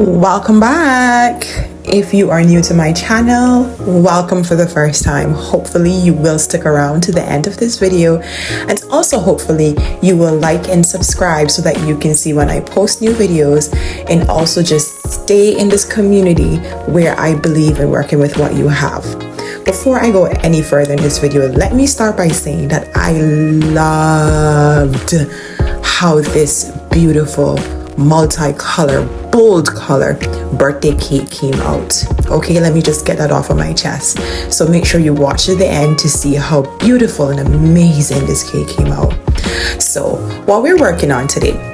Welcome back. If you are new to my channel, welcome for the first time. Hopefully you will stick around to the end of this video, and also hopefully you will like and subscribe so that you can see when I post new videos, and also just stay in this community where I believe in working with what you have. Before I go any further in this video, let me start by saying that I loved how this beautiful multicolor, bold color birthday cake came out. Okay, let me just get that off of my chest. So make sure you watch to the end to see how beautiful and amazing this cake came out. So what we're working on today,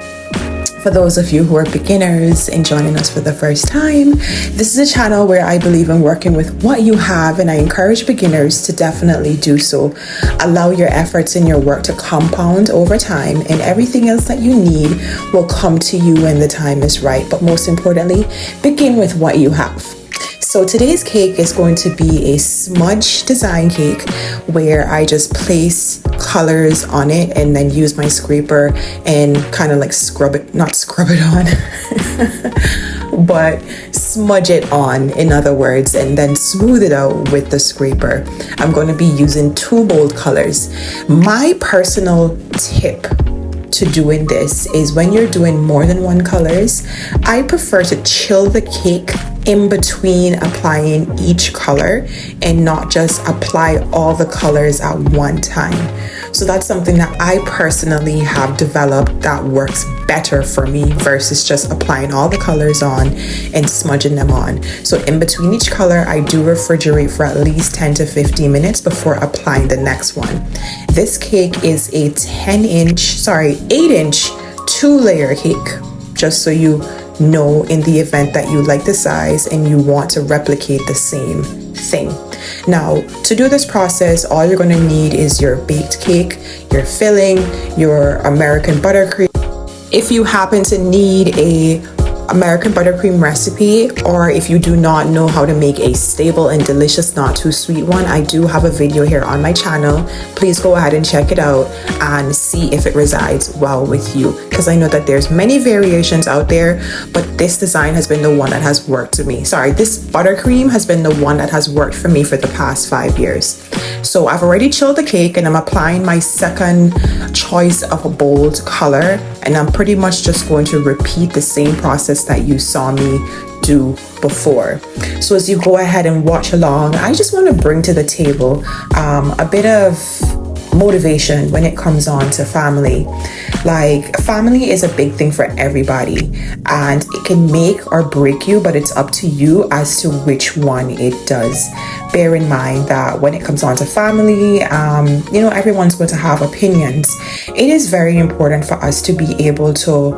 for those of you who are beginners and joining us for the first time, this is a channel where I believe in working with what you have, and I encourage beginners to definitely do so. Allow your efforts and your work to compound over time, and everything else that you need will come to you when the time is right. But most importantly, begin with what you have. So today's cake is going to be a smudge design cake where I just place colors on it and then use my scraper and kind of like not scrub it on, but smudge it on, in other words, and then smooth it out with the scraper. I'm going to be using two bold colors. My personal tip to doing this is when you're doing more than one colors, I prefer to chill the cake in between applying each color and not just apply all the colors at one time. So that's something that I personally have developed that works better for me versus just applying all the colors on and smudging them on. So in between each color, I do refrigerate for at least 10 to 15 minutes before applying the next one. This cake is a 8-inch 2-layer cake, just so you know, in the event that you like the size and you want to replicate the same thing. Now, to do this process, all you're going to need is your baked cake, your filling, your American buttercream. If you happen to need a American buttercream recipe, or if you do not know how to make a stable and delicious, not too sweet one, I do have a video here on my channel. Please go ahead and check it out and see if it resides well with you, because I know that there's many variations out there, but this design has been the one that has worked for me. This buttercream has been the one that has worked for me for the past 5 years. So I've already chilled the cake and I'm applying my second choice of a bold color, and I'm pretty much just going to repeat the same process that you saw me do before. So as you go ahead and watch along, I just want to bring to the table a bit of motivation when it comes on to family. Like, family is a big thing for everybody, and it can make or break you, but it's up to you as to which one it does. Bear in mind that when it comes on to family, everyone's going to have opinions. It is very important for us to be able to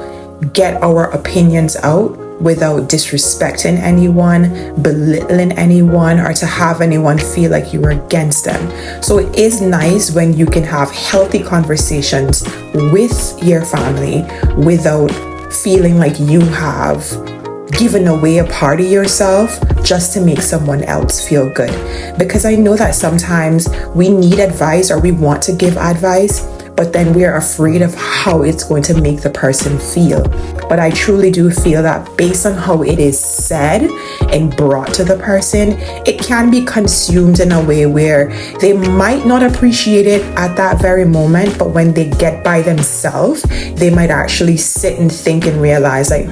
get our opinions out without disrespecting anyone, belittling anyone, or to have anyone feel like you are against them. So it is nice when you can have healthy conversations with your family without feeling like you have given away a part of yourself just to make someone else feel good. Because I know that sometimes we need advice, or we want to give advice, but then we're afraid of how it's going to make the person feel. But I truly do feel that based on how it is said and brought to the person, it can be consumed in a way where they might not appreciate it at that very moment, but when they get by themselves, they might actually sit and think and realize like,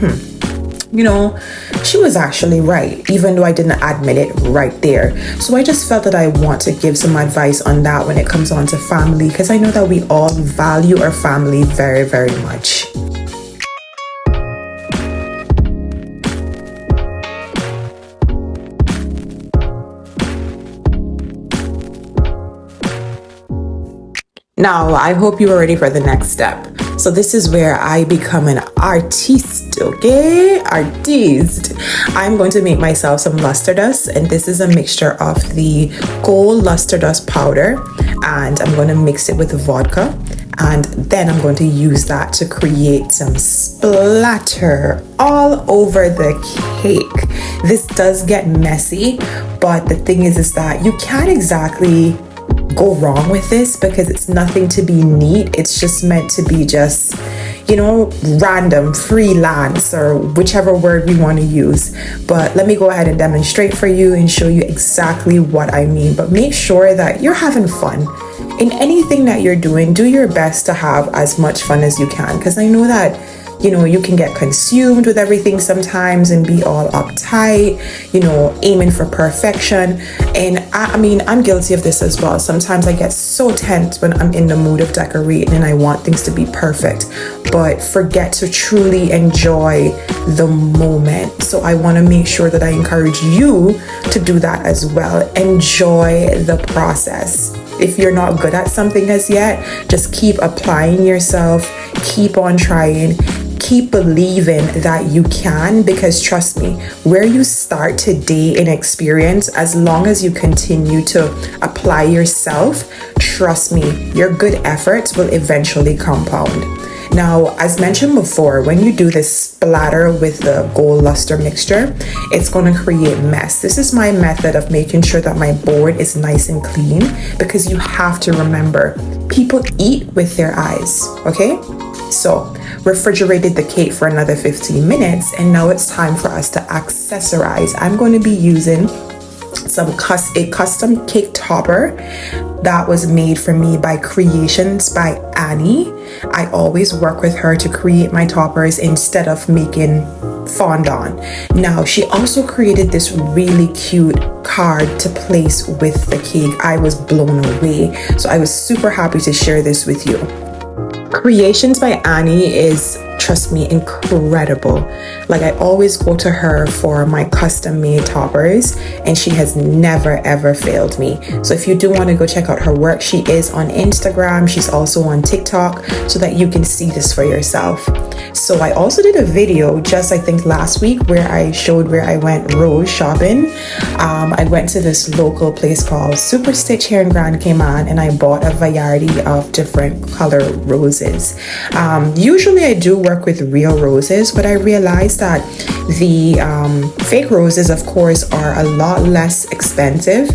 she was actually right, even though I didn't admit it right there. So I just felt that I want to give some advice on that when it comes on to family, because I know that we all value our family very, very much. Now, I hope you are ready for the next step. So this is where I become an artiste, okay? Artiste. I'm going to make myself some luster dust, and this is a mixture of the gold luster dust powder, and I'm going to mix it with the vodka, and then I'm going to use that to create some splatter all over the cake. This does get messy, but the thing is that you can't exactly go wrong with this, because it's nothing to be neat. It's just meant to be just, random, freelance, or whichever word we want to use. But let me go ahead and demonstrate for you and show you exactly what I mean. But make sure that you're having fun. In anything that you're doing, do your best to have as much fun as you can, because I know that you can get consumed with everything sometimes and be all uptight, aiming for perfection. And I'm guilty of this as well. Sometimes I get so tense when I'm in the mood of decorating and I want things to be perfect, but forget to truly enjoy the moment. So I want to make sure that I encourage you to do that as well. Enjoy the process. If you're not good at something as yet, just keep applying yourself, keep on trying. Keep believing that you can, because trust me, where you start today in experience, as long as you continue to apply yourself, trust me, your good efforts will eventually compound. Now, as mentioned before, when you do this splatter with the gold luster mixture, it's going to create mess. This is my method of making sure that my board is nice and clean, because you have to remember, people eat with their eyes, okay? So, refrigerated the cake for another 15 minutes, and now it's time for us to accessorize. I'm going to be using a custom cake topper that was made for me by Creations by Annie. I always work with her to create my toppers instead of making fondant. Now, she also created this really cute card to place with the cake. I was blown away, so I was super happy to share this with you. Creations by Annie is, trust me, incredible. Like, I always go to her for my custom made toppers, and she has never ever failed me. So if you do want to go check out her work, she is on Instagram. She's also on TikTok, so that you can see this for yourself. So I also did a video just, I think, last week where I showed where I went rose shopping. I went to this local place called Super Stitch here in Grand Cayman, and I bought a variety of different color roses. Usually I do work with real roses, but I realized that the fake roses, of course, are a lot less expensive,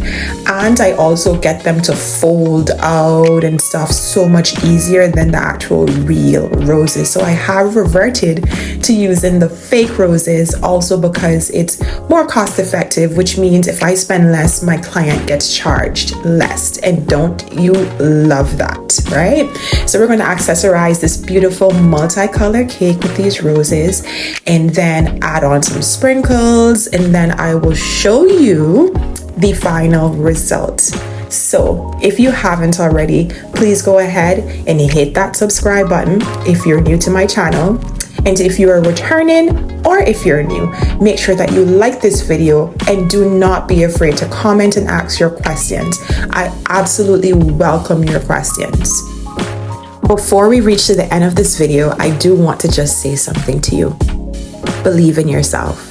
and I also get them to fold out and stuff so much easier than the actual real roses. So I have reverted to using the fake roses, also because it's more cost effective, which means if I spend less, my client gets charged less. And don't you love that, right? So we're going to accessorize this beautiful multicolor cake with these roses, and then add on some sprinkles, and then I will show you the final result. So if you haven't already, please go ahead and hit that subscribe button if you're new to my channel. And if you are returning, or if you're new, make sure that you like this video, and do not be afraid to comment and ask your questions. I absolutely welcome your questions. Before we reach to the end of this video, I do want to just say something to you. Believe in yourself.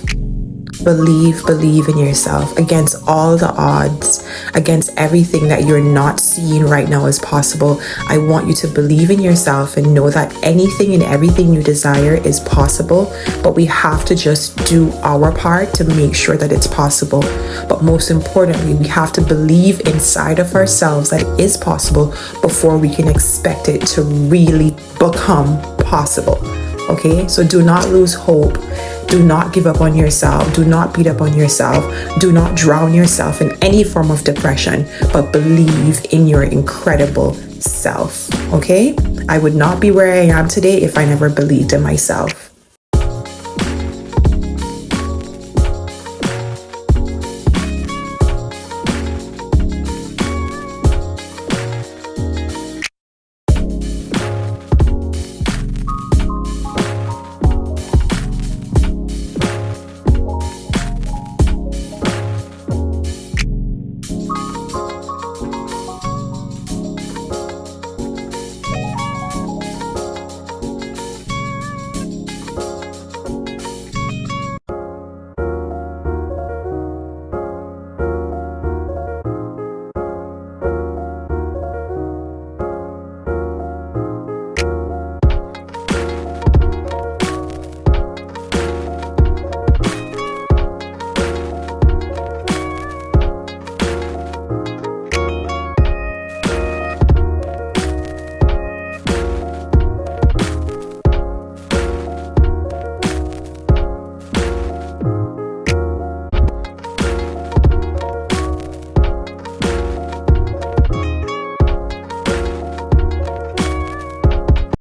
Believe in yourself. Against all the odds, against everything that you're not seeing right now as possible, I want you to believe in yourself and know that anything and everything you desire is possible, but we have to just do our part to make sure that it's possible. But most importantly, we have to believe inside of ourselves that it is possible before we can expect it to really become possible. Okay, so do not lose hope. Do not give up on yourself. Do not beat up on yourself. Do not drown yourself in any form of depression, but believe in your incredible self. Okay, I would not be where I am today if I never believed in myself.